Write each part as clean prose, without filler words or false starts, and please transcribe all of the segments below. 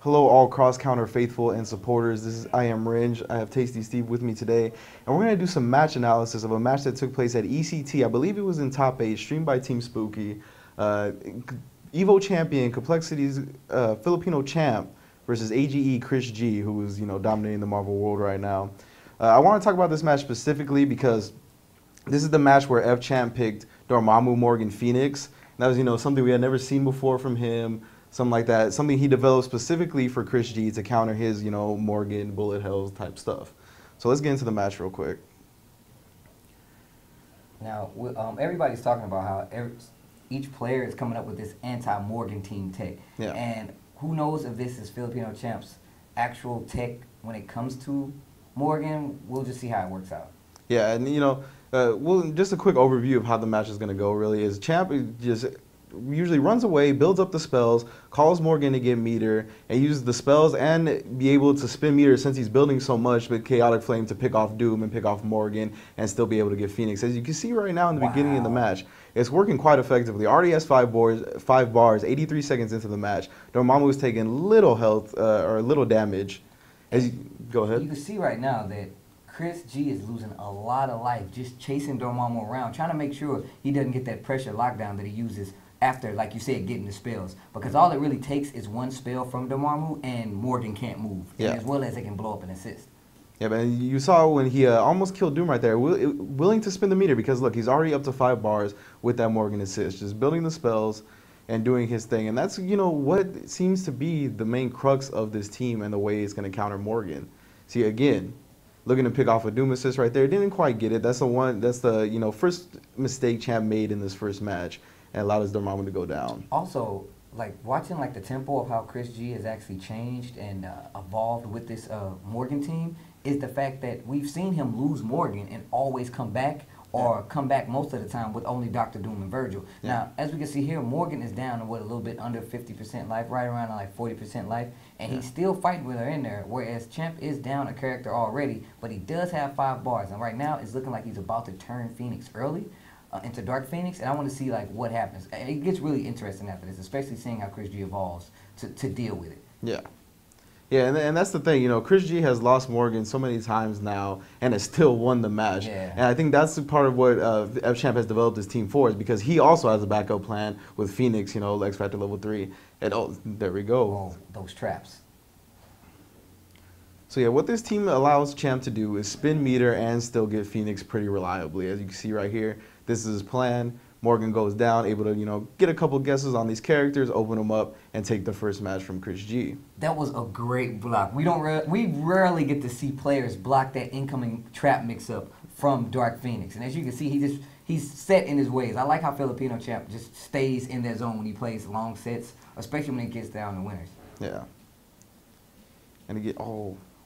Hello, all cross-counter faithful and supporters. I am Rynge. I have Tasty Steve with me today, and we're going to do some match analysis of a match that took place at ECT. I believe it was in top 8, streamed by Team Spooky. Evo champion, Complexity's Filipino champ versus AGE.ChrisG, who is dominating the Marvel world right now. I want to talk about this match specifically because this is the match where F Champ picked Dormammu Morgan Phoenix. And that was something we had never seen before from him. Something like that, something he developed specifically for ChrisG to counter his, Morgan, bullet hells type stuff. So let's get into the match real quick. Now, everybody's talking about how each player is coming up with this anti-Morgan team tech. Yeah. And who knows if this is Filipino Champ's actual tech when it comes to Morgan. We'll just see how it works out. Yeah, and well, just a quick overview of how the match is going to go really is Champ just usually runs away, builds up the spells, calls Morgan to get meter, and uses the spells and be able to spin meter since he's building so much with Chaotic Flame to pick off Doom and pick off Morgan and still be able to get Phoenix. As you can see right now in the beginning of the match, it's working quite effectively. Already has 5 bars, 83 seconds into the match. Dormammu is taking little health or little damage. Go ahead. You can see right now that ChrisG is losing a lot of life just chasing Dormammu around, trying to make sure he doesn't get that pressure lockdown that he uses after, like you said, getting the spells. Because all it really takes is one spell from Dormammu and Morgan can't move. Yeah. And as well as it can blow up and assist. Yeah, but you saw when he almost killed Doom right there, willing to spin the meter because, look, he's already up to 5 bars with that Morgan assist, just building the spells and doing his thing. And that's, what seems to be the main crux of this team and the way it's going to counter Morgan. See, again, looking to pick off a Doom assist right there. Didn't quite get it. That's the first mistake Champ made in this first match and allowed his Dormammu to go down. Also, watching the tempo of how ChrisG has actually changed and evolved with this Morgan team is the fact that we've seen him lose Morgan and always come back, or come back most of the time with only Dr. Doom and Virgil. Yeah. Now, as we can see here, Morgan is down to a little bit under 50% life, right around 40% life, and he's still fighting with her in there, whereas Champ is down a character already, but he does have 5 bars, and right now it's looking like he's about to turn Phoenix early into Dark Phoenix, and I want to see what happens. It gets really interesting after this, especially seeing how ChrisG evolves to deal with it. Yeah. Yeah, and that's the thing, ChrisG has lost Morgan so many times now and has still won the match. Yeah. And I think that's part of what F Champ has developed his team for, is because he also has a backup plan with Phoenix, X Factor level 3. And oh, there we go. Oh, those traps. So yeah, what this team allows Champ to do is spin meter and still get Phoenix pretty reliably. As you can see right here, this is his plan. Morgan goes down, able to, get a couple guesses on these characters, open them up, and take the first match from ChrisG. That was a great block. We rarely get to see players block that incoming trap mix-up from Dark Phoenix. And as you can see, he's set in his ways. I like how Filipino Champ just stays in that zone when he plays long sets, especially when it gets down to winners. Yeah. And again,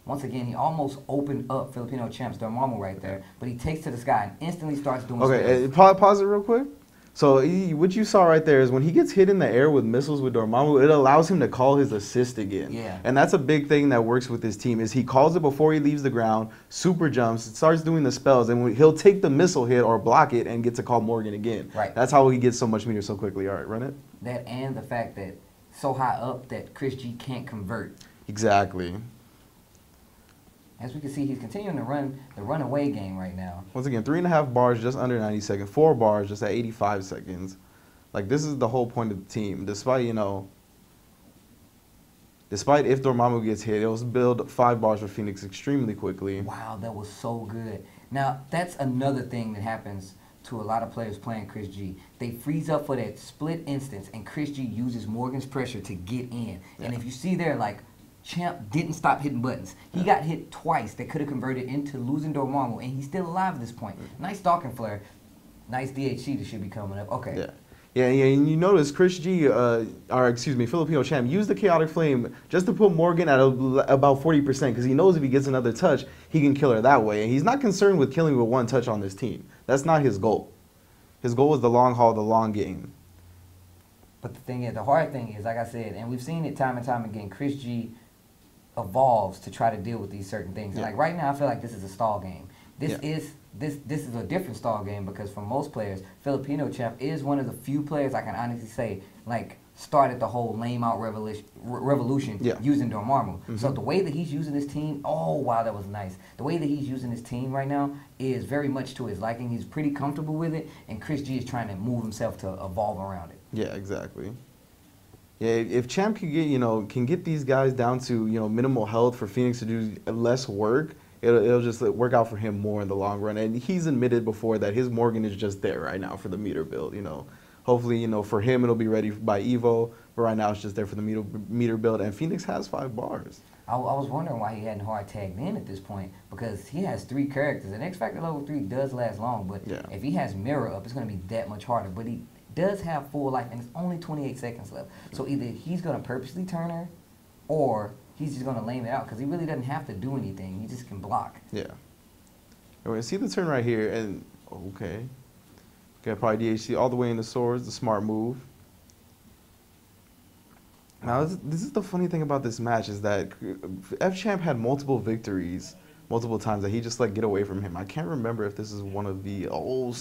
once again, he almost opened up Filipino Champ's Dormammu right there, but he takes to the sky and instantly starts doing spells. Pause it real quick. So what you saw right there is when he gets hit in the air with missiles with Dormammu, it allows him to call his assist again. Yeah. And that's a big thing that works with his team is he calls it before he leaves the ground, super jumps, starts doing the spells, and he'll take the missile hit or block it and get to call Morgan again. Right. That's how he gets so much meter so quickly. All right, run it. That and the fact that so high up that ChrisG can't convert. Exactly. As we can see, he's continuing to run the runaway game right now. Once again, 3.5 bars just under 90 seconds, 4 bars just at 85 seconds. This is the whole point of the team. Despite, despite if Dormammu gets hit, it'll build 5 bars for Phoenix extremely quickly. Wow, that was so good. Now, that's another thing that happens to a lot of players playing ChrisG. They freeze up for that split instance, and ChrisG uses Morgan's pressure to get in. Yeah. And if you see there, Champ didn't stop hitting buttons. He got hit twice that could have converted into losing Dormammu, and he's still alive at this point. Nice Stalking Flare. Nice DHC that should be coming up. Okay. Yeah. Yeah, and you notice ChrisG, Filipino Champ used the Chaotic Flame just to put Morgan at about 40% because he knows if he gets another touch, he can kill her that way. And he's not concerned with killing with one touch on this team. That's not his goal. His goal is the long haul, the long game. But the thing is, the hard thing is, like I said, and we've seen it time and time again, ChrisG evolves to try to deal with these certain things. Yeah. Right now, I feel like this is a stall game. This is a different stall game because for most players, Filipino Champ is one of the few players I can honestly say started the whole lame out revolution Yeah. using Dormammu. So the way that he's using his team, oh wow, that was nice. The way that he's using his team right now is very much to his liking. He's pretty comfortable with it, and ChrisG is trying to move himself to evolve around it. Yeah, exactly. Yeah, if Champ can get these guys down to minimal health for Phoenix to do less work, it'll just work out for him more in the long run. And he's admitted before that his Morgan is just there right now for the meter build. Hopefully, for him it'll be ready by Evo, but right now it's just there for the meter build. And Phoenix has 5 bars. I was wondering why he hadn't hard tagged in at this point, because he has 3 characters, and X Factor level 3 does last long, but Yeah. if he has mirror up, it's going to be that much harder. But he does have full life, and it's only 28 seconds left. So either he's going to purposely turn her, or he's just going to lame it out, because he really doesn't have to do anything. He just can block. Yeah. And we see the turn right here, and okay. Got probably DHC all the way into swords, the smart move. Now, this is the funny thing about this match is that F-Champ had multiple victories, multiple times that he just get away from him. I can't remember if this is one of the, Oh,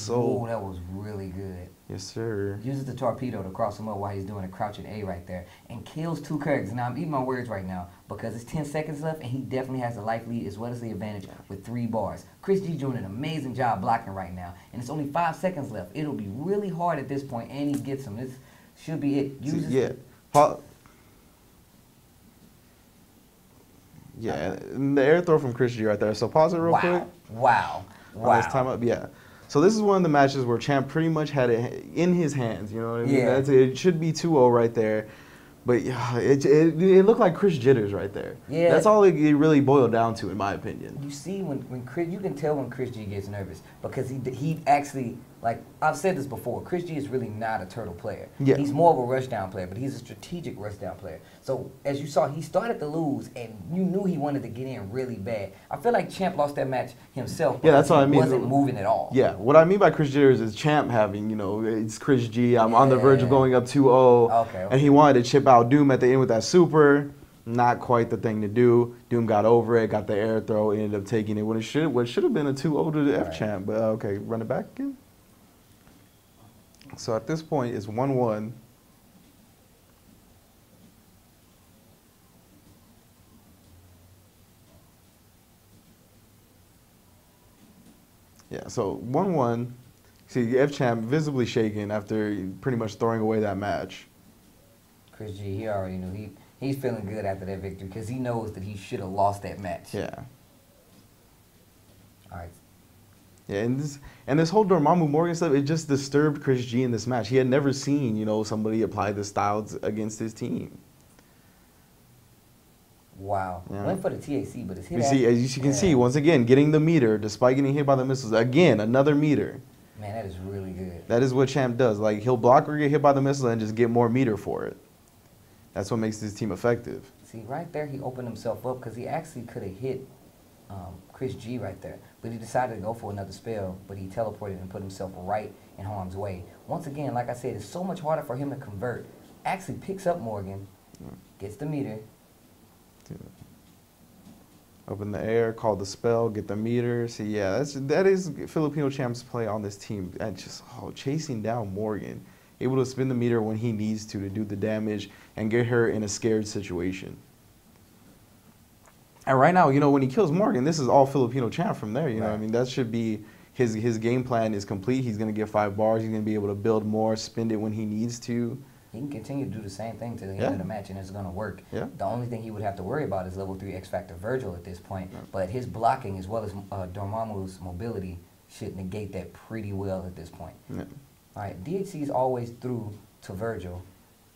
that was really good. Yes, sir. Uses the torpedo to cross him up while he's doing a crouching A right there, and kills 2 characters. Now, I'm eating my words right now because it's 10 seconds left, and he definitely has the life lead as well as the advantage with 3 bars. ChrisG doing an amazing job blocking right now, and it's only 5 seconds left. It'll be really hard at this point, and he gets him. This should be it. Uses Yeah, and the air throw from ChrisG right there. So pause it real quick. Wow. This time up, yeah. So this is one of the matches where Champ pretty much had it in his hands. You know what I mean? Yeah. It should be 2-0 right there. But yeah, it looked like Chris jitters right there. Yeah. That's all it really boiled down to, in my opinion. You see, when Chris, you can tell when ChrisG gets nervous because he actually, like I've said this before, ChrisG is really not a turtle player. Yeah. He's more of a rush down player, but he's a strategic rush down player. So as you saw, he started to lose, and you knew he wanted to get in really bad. I feel like Champ lost that match himself. Yeah, that's what I mean. He wasn't moving at all. Yeah, what I mean by Chris jitters is Champ having, it's ChrisG. I'm on the verge of going up 2-0. Okay. And he wanted to chip out Doom at the end with that super. Not quite the thing to do. Doom got over it, got the air throw, ended up taking it when what should have been a 2-0 to the F-Champ. But okay, run it back again. So at this point, it's 1-1. Yeah, so 1-1. See, F-Champ visibly shaken after pretty much throwing away that match. ChrisG, he already knew. He's feeling good after that victory because he knows that he should have lost that match. Yeah. All right. Yeah, and this whole Dormammu Morgan stuff, it just disturbed ChrisG in this match. He had never seen, somebody apply this style against his team. Wow. Yeah. Went for the TAC, but it's hit. As you can see, once again, getting the meter, despite getting hit by the missiles. Again, another meter. Man, that is really good. That is what Champ does. Like, he'll block or get hit by the missile and just get more meter for it. That's what makes this team effective. See, right there, he opened himself up because he actually could have hit ChrisG right there. But he decided to go for another spell, but he teleported and put himself right in harm's way. Once again, like I said, it's so much harder for him to convert. Actually picks up Morgan, gets the meter. Open the air, call the spell, get the meter. See, yeah, that is Filipino Champ's play on this team. And just chasing down Morgan. Able to spin the meter when he needs to do the damage and get her in a scared situation. And right now, when he kills Morgan, this is all Filipino Champ from there. You know what I mean? That should be his game plan is complete. He's going to get 5 bars. He's going to be able to build more, spend it when he needs to. He can continue to do the same thing to the end of the match, and it's going to work. Yeah. The only thing he would have to worry about is level 3 X Factor Virgil at this point. But his blocking as well as Dormammu's mobility should negate that pretty well at this point. Yeah. All right, DHC is always through to Virgil.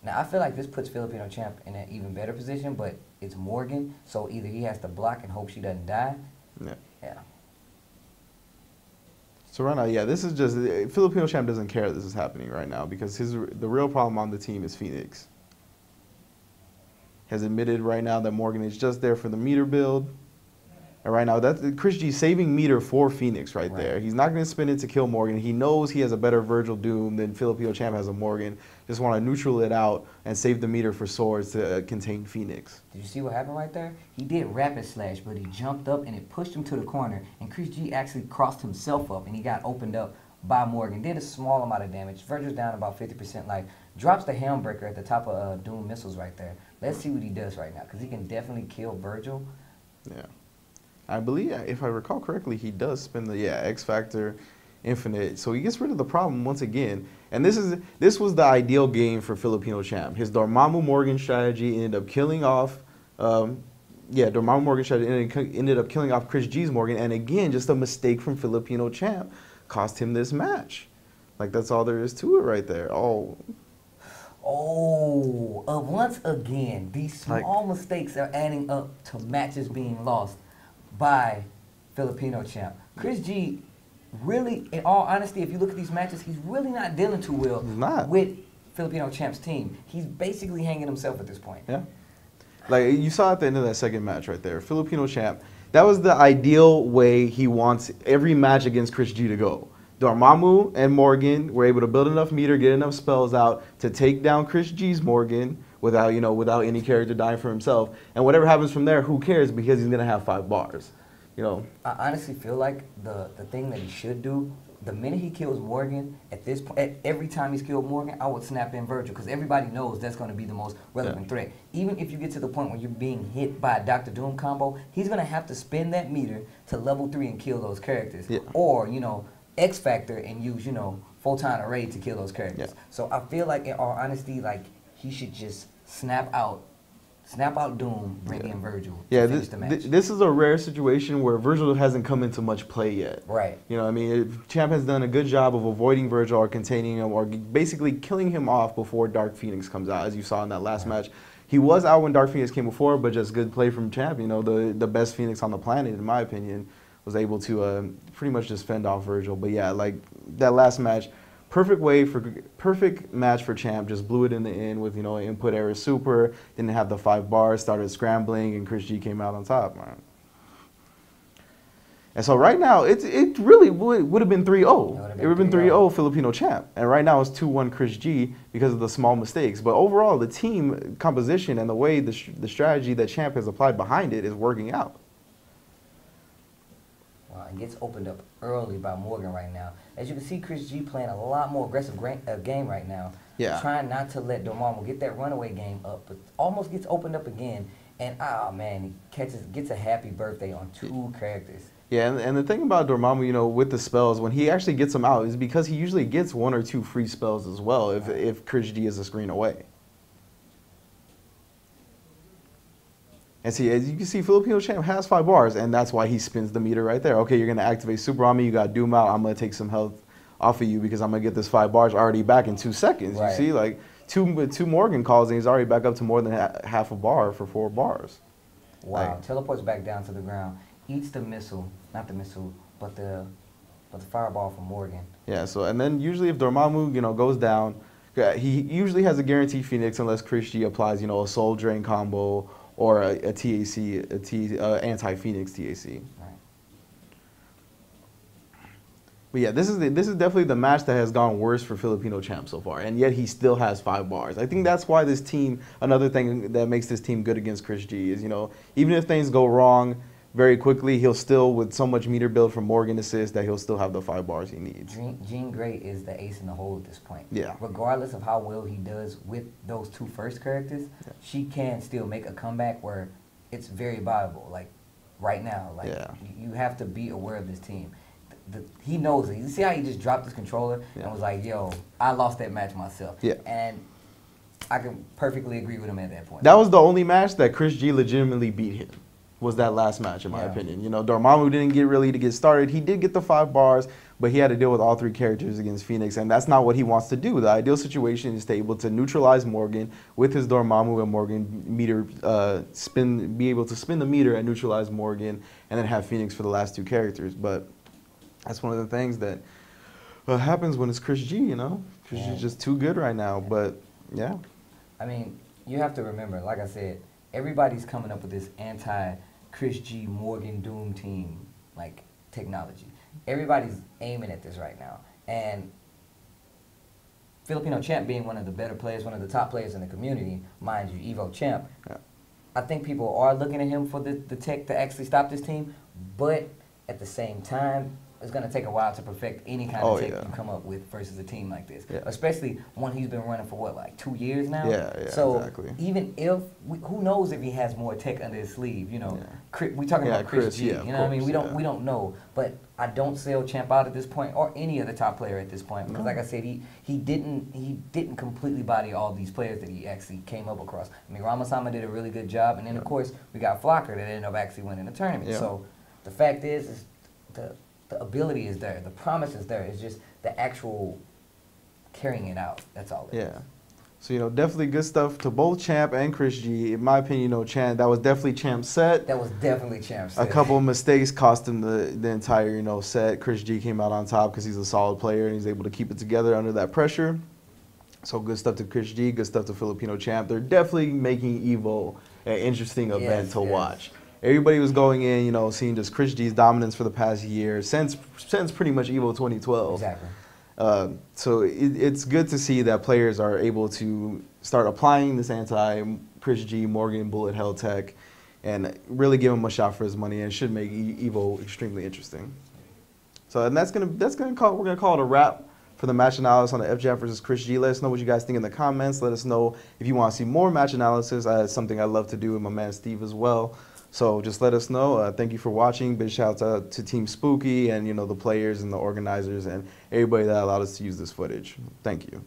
Now, I feel like this puts Filipino Champ in an even better position, but it's Morgan, so either he has to block and hope she doesn't die. Yeah. So right now, yeah, this is just, Filipino Champ doesn't care that this is happening right now because the real problem on the team is Phoenix. Has admitted right now that Morgan is just there for the meter build. And right now, that's ChrisG saving meter for Phoenix right there. He's not going to spin it to kill Morgan. He knows he has a better Virgil Doom than Filipino Champ has a Morgan. Just want to neutral it out and save the meter for swords to contain Phoenix. Did you see what happened right there? He did rapid slash, but he jumped up and it pushed him to the corner. And ChrisG actually crossed himself up and he got opened up by Morgan. Did a small amount of damage. Virgil's down about 50% life. drops the handbreaker at the top of Doom missiles right there. Let's see what he does right now, because he can definitely kill Virgil. Yeah. I believe, if I recall correctly, he does spin the, X Factor Infinite. So he gets rid of the problem once again. And this was the ideal game for Filipino champ. His Dormammu Morgan strategy ended up killing off, Dormammu Morgan strategy ended up killing off ChrisG's Morgan. And again, just a mistake from Filipino champ cost him this match. Like, that's all there is to it right there. Once again, these small mistakes are adding up to matches being lost by Filipino champ. ChrisG, really, in all honesty, if you look at these matches, he's really not dealing too well with Filipino champ's team. He's basically hanging himself at this point. Yeah. Like, you saw at the end of that second match right there, Filipino champ, that was the ideal way he wants every match against ChrisG to go. Dormammu and Morgan were able to build enough meter, get enough spells out to take down ChrisG's Morgan without any character dying for himself. And whatever happens from there, who cares, because he's going to have 5 bars. I honestly feel like the thing that he should do, the minute he kills Morgan, at this point, every time he's killed Morgan, I would snap in Virgil, because everybody knows that's going to be the most relevant threat. Even if you get to the point where you're being hit by a Dr. Doom combo, he's going to have to spend that meter to level 3 and kill those characters. Yeah. Or, X Factor and use, Photon Array to kill those characters. Yeah. So I feel like, in all honesty, like, he should just snap out Doom, bring in Virgil to finish the match. This is a rare situation where Virgil hasn't come into much play yet. Right. Champ has done a good job of avoiding Virgil or containing him or basically killing him off before Dark Phoenix comes out, as you saw in that last match. He was out when Dark Phoenix came before, but just good play from Champ. The best Phoenix on the planet, in my opinion, was able to pretty much just fend off Virgil. But yeah, like that last match, perfect match for Champ. Just blew it in the end with input error super. Didn't have the 5 bars. Started scrambling, and ChrisG came out on top, man. And so right now, it really would have been 3-0. It would have been 3-0 Filipino champ. And right now it's 2-1 ChrisG because of the small mistakes. But overall, the team composition and the way the strategy that Champ has applied behind it is working out. It gets opened up early by Morgan right now. As you can see, ChrisG playing a lot more aggressive game right now. Yeah. Trying not to let Dormammu get that runaway game up, but almost gets opened up again. And, oh man, he gets a happy birthday on 2 characters. Yeah, and the thing about Dormammu, with the spells, when he actually gets them out, is because he usually gets 1 or 2 free spells as well if ChrisG is a screen away. And see, as you can see, Filipino champ has 5 bars, and that's why he spins the meter right there. Okay, you're going to activate Super on me, you got Doom out, I'm going to take some health off of you because I'm going to get this 5 bars already back in 2 seconds. Right. You see, like, two Morgan calls, and he's already back up to more than half a bar for 4 bars. Wow, like, teleports back down to the ground, eats the missile, not the missile, but the fireball from Morgan. Yeah, so, and then usually if Dormammu, goes down, he usually has a guaranteed Phoenix unless ChrisG applies, a Soul Drain combo or a TAC, anti-Phoenix TAC. Right. But yeah, this is definitely the match that has gone worse for Filipino champ so far, and yet he still has 5 bars. I think that's why this team, another thing that makes this team good against ChrisG is, even if things go wrong very quickly, he'll still, with so much meter build from Morgan assist, that he'll still have the 5 bars he needs. Jean Grey is the ace in the hole at this point. Yeah. Regardless of how well he does with those 2 first characters, she can still make a comeback where it's very viable. Like, right now, like, you have to be aware of this team. He knows it. You see how he just dropped his controller and was like, yo, I lost that match myself. Yeah. And I can perfectly agree with him at that point. That was the only match that ChrisG legitimately beat him. Was that last match, in my opinion. Dormammu didn't get started. He did get the 5 bars, but he had to deal with all 3 characters against Phoenix, and that's not what he wants to do. The ideal situation is to be able to neutralize Morgan with his Dormammu and Morgan meter, be able to spin the meter and neutralize Morgan, and then have Phoenix for the last 2 characters. But that's one of the things that happens when it's ChrisG, ChrisG is just too good right now, but yeah. I mean, you have to remember, like I said, everybody's coming up with this anti-ChrisG Morgan Doom team, like, technology. Everybody's aiming at this right now. And Filipino champ being one of the better players, one of the top players in the community, mind you, Evo champ, I think people are looking at him for the tech to actually stop this team. But at the same time, it's going to take a while to perfect any kind of tech you come up with versus a team like this. Yeah. Especially one he's been running for, what, like 2 years now? Yeah, so exactly. even if, who knows if he has more tech under his sleeve, you know. We're talking about ChrisG, you know what I mean? We don't know. But I don't sell Champ out at this point, or any other top player at this point, because like I said, he didn't completely body all these players that he actually came up across. I mean, Ramasama did a really good job, and then of course we got Flocker that ended up actually winning the tournament. So the fact is the ability is there, the promise is there. It's just the actual carrying it out. That's all it is. So, you know, definitely good stuff to both Champ and ChrisG. In my opinion, you know, Champ, that was definitely Champ's set. That was definitely Champ's set. A couple of mistakes cost him the entire, you know, set. ChrisG came out on top because he's a solid player and he's able to keep it together under that pressure. So good stuff to ChrisG, good stuff to Filipino Champ. They're definitely making EVO an interesting event to watch. Everybody was going in, you know, seeing just ChrisG's dominance for the past year, since pretty much EVO 2012. Exactly. So it's good to see that players are able to start applying this anti-ChrisG, Morgan, bullet hell tech, and really give him a shot for his money, and it should make EVO extremely interesting. So and we're gonna call it a wrap for the match analysis on the FJF versus ChrisG. Let us know what you guys think in the comments. Let us know if you want to see more match analysis. That's something I love to do with my man Steve as well. So just let us know. Thank you for watching. Big shout out to Team Spooky and, you know, the players and the organizers and everybody that allowed us to use this footage. Thank you.